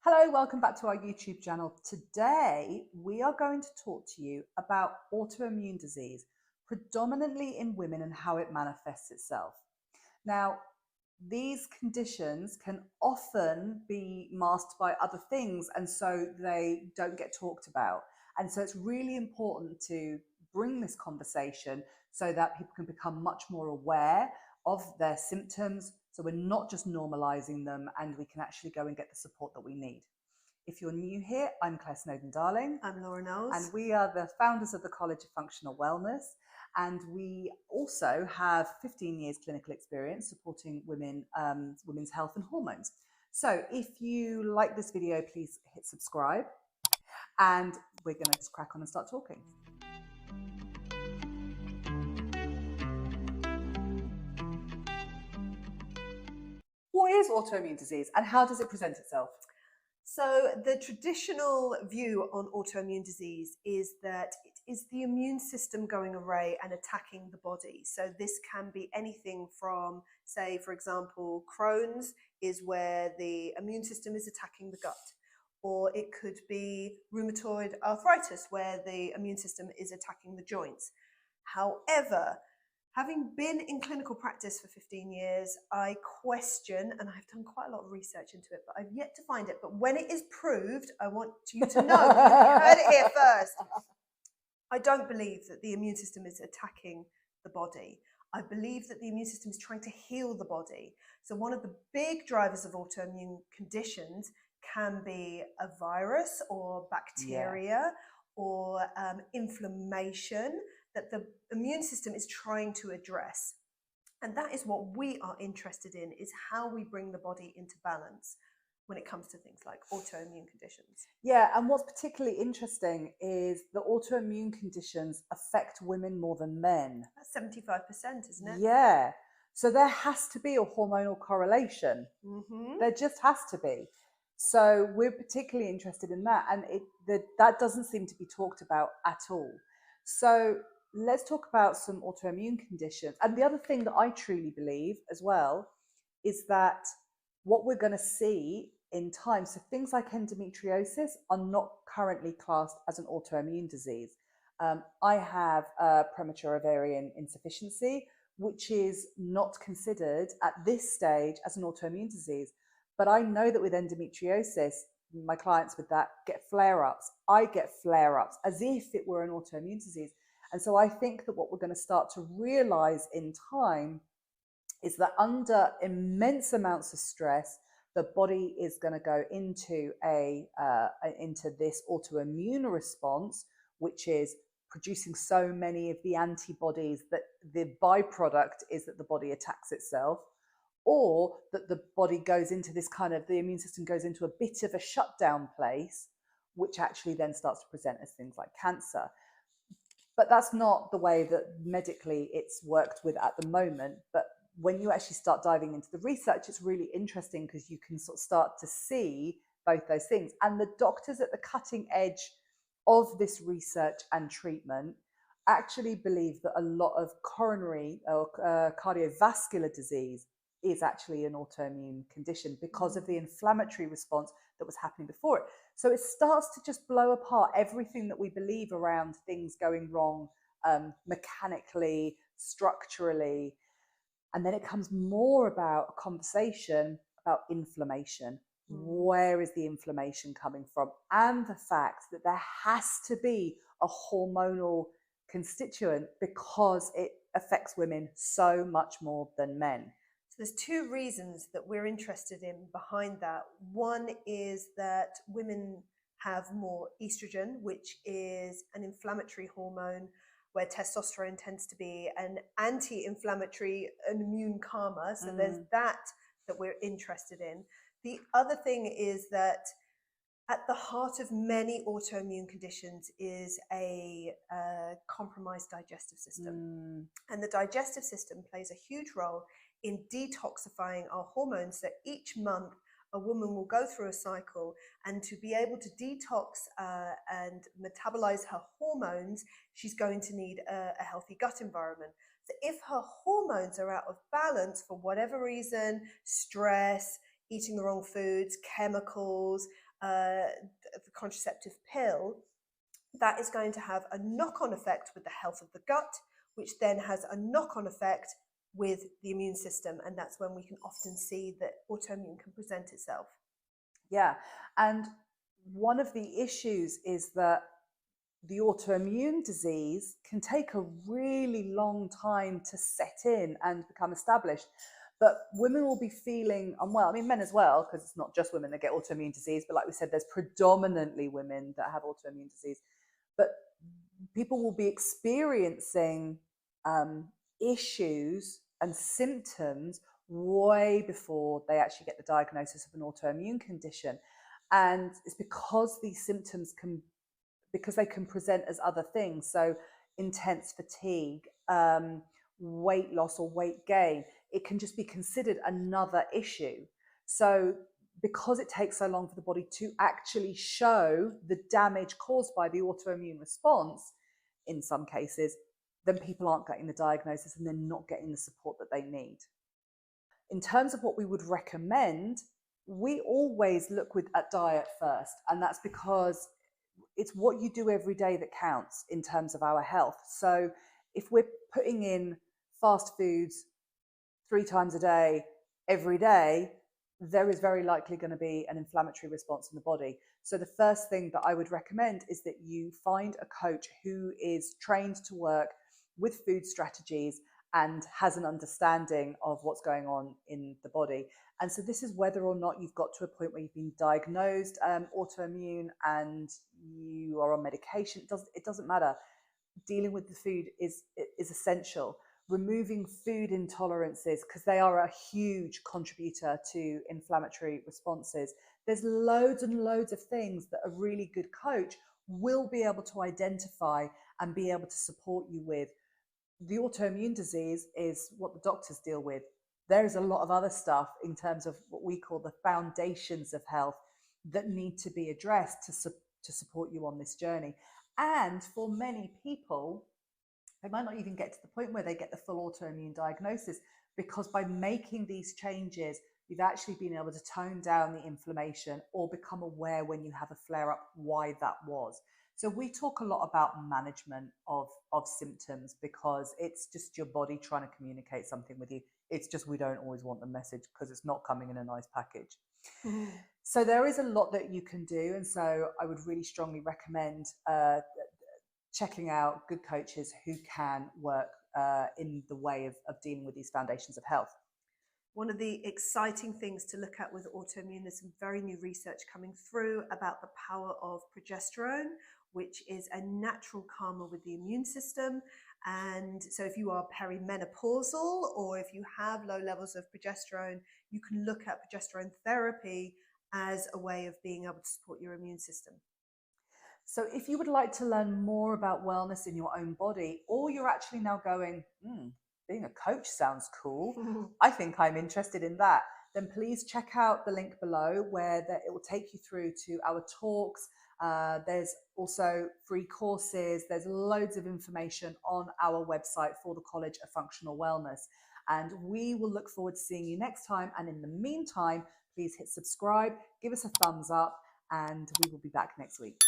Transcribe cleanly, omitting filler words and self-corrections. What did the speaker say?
Hello, welcome back to our YouTube channel. Today, we are going to talk to you about autoimmune disease, predominantly in women and how it manifests itself. Now, these conditions can often be masked by other things, and so they don't get talked about. And so it's really important to bring this conversation so that people can become much more aware of their symptoms, so we're not just normalizing them and we can actually go and get the support that we need. If you're new here, I'm Claire Snowden-Darling. I'm Laura Knowles. And we are the founders of the College of Functional Wellness. And we also have 15 years clinical experience supporting women, women's health and hormones. So if you like this video, please hit subscribe. And we're going to just crack on and start talking. What is autoimmune disease and how does it present itself? So the traditional view on autoimmune disease is that it is the immune system going array and attacking the body. So this can be anything from, say, for example, Crohn's is where the immune system is attacking the gut. Or it could be rheumatoid arthritis where the immune system is attacking the joints. However, having been in clinical practice for 15 years, I question, and I've done quite a lot of research into it, but I've yet to find it. But when it is proved, I want you to know, you heard it here first. I don't believe that the immune system is attacking the body. I believe that the immune system is trying to heal the body. So one of the big drivers of autoimmune conditions can be a virus or bacteria or inflammation that the immune system is trying to address. And that is what we are interested in, is how we bring the body into balance when it comes to things like autoimmune conditions. Yeah, and what's particularly interesting is the autoimmune conditions affect women more than men. That's 75%, isn't it? Yeah. So there has to be a hormonal correlation. Mm-hmm. There just has to be. So we're particularly interested in that. And that doesn't seem to be talked about at all. So let's talk about some autoimmune conditions. And the other thing that I truly believe as well is that what we're going to see in time, so things like endometriosis are not currently classed as an autoimmune disease. I have premature ovarian insufficiency, which is not considered at this stage as an autoimmune disease. But I know that with endometriosis, my clients with that get flare-ups. I get flare-ups as if it were an autoimmune disease. And so I think that what we're going to start to realize in time is that under immense amounts of stress, the body is going to go into into this autoimmune response, which is producing so many of the antibodies that the byproduct is that the body attacks itself, or that the body goes into this kind of, the immune system goes into a bit of a shutdown place, which actually then starts to present as things like cancer. But that's not the way that medically it's worked with at the moment. But when you actually start diving into the research, it's really interesting because you can sort of start to see both those things. And the doctors at the cutting edge of this research and treatment actually believe that a lot of coronary or cardiovascular disease is actually an autoimmune condition because of the inflammatory response that was happening before it. So it starts to just blow apart everything that we believe around things going wrong mechanically, structurally. And then it comes more about a conversation about inflammation. Where is the inflammation coming from? And the fact that there has to be a hormonal constituent because it affects women so much more than men. So there's two reasons that we're interested in behind that. One is that women have more estrogen, which is an inflammatory hormone, where testosterone tends to be an anti-inflammatory and immune calmer. So there's that we're interested in. The other thing is that at the heart of many autoimmune conditions is a compromised digestive system. And the digestive system plays a huge role in detoxifying our hormones. So each month, a woman will go through a cycle, and to be able to detox and metabolize her hormones, she's going to need a healthy gut environment. So if her hormones are out of balance for whatever reason, stress, eating the wrong foods, chemicals, the contraceptive pill, that is going to have a knock-on effect with the health of the gut, which then has a knock-on effect with the immune system. And that's when we can often see that autoimmune can present itself. Yeah. And one of the issues is that the autoimmune disease can take a really long time to set in and become established. But women will be feeling unwell. I mean, men as well, because it's not just women that get autoimmune disease. But like we said, there's predominantly women that have autoimmune disease. But people will be experiencing issues and symptoms way before they actually get the diagnosis of an autoimmune condition. And it's because these symptoms can, because they can present as other things. So intense fatigue, weight loss or weight gain, it can just be considered another issue. So because it takes so long for the body to actually show the damage caused by the autoimmune response, in some cases, then people aren't getting the diagnosis and they're not getting the support that they need. In terms of what we would recommend, we always look at diet first, and that's because it's what you do every day that counts in terms of our health. So if we're putting in fast foods 3 times a day, every day, there is very likely going to be an inflammatory response in the body. So the first thing that I would recommend is that you find a coach who is trained to work with food strategies and has an understanding of what's going on in the body. And so this is whether or not you've got to a point where you've been diagnosed autoimmune and you are on medication. It doesn't matter. Dealing with the food is essential. Removing food intolerances, because they are a huge contributor to inflammatory responses. There's loads and loads of things that a really good coach will be able to identify and be able to support you with. The autoimmune disease is what the doctors deal with. There's a lot of other stuff in terms of what we call the foundations of health that need to be addressed to support you on this journey. And for many people, they might not even get to the point where they get the full autoimmune diagnosis, because by making these changes, you've actually been able to tone down the inflammation or become aware when you have a flare up why that was. So we talk a lot about management of symptoms, because it's just your body trying to communicate something with you. It's just we don't always want the message because it's not coming in a nice package. Mm-hmm. So there is a lot that you can do. And so I would really strongly recommend checking out good coaches who can work in the way of dealing with these foundations of health. One of the exciting things to look at with autoimmune, there's some very new research coming through about the power of progesterone, which is a natural calmer with the immune system. And so if you are perimenopausal or if you have low levels of progesterone, you can look at progesterone therapy as a way of being able to support your immune system. So if you would like to learn more about wellness in your own body, or you're actually now going, being a coach sounds cool, I think I'm interested in that, then please check out the link below where it will take you through to our talks. There's also free courses. There's loads of information on our website for the College of Functional Wellness. And we will look forward to seeing you next time. And in the meantime, please hit subscribe, give us a thumbs up, and we will be back next week.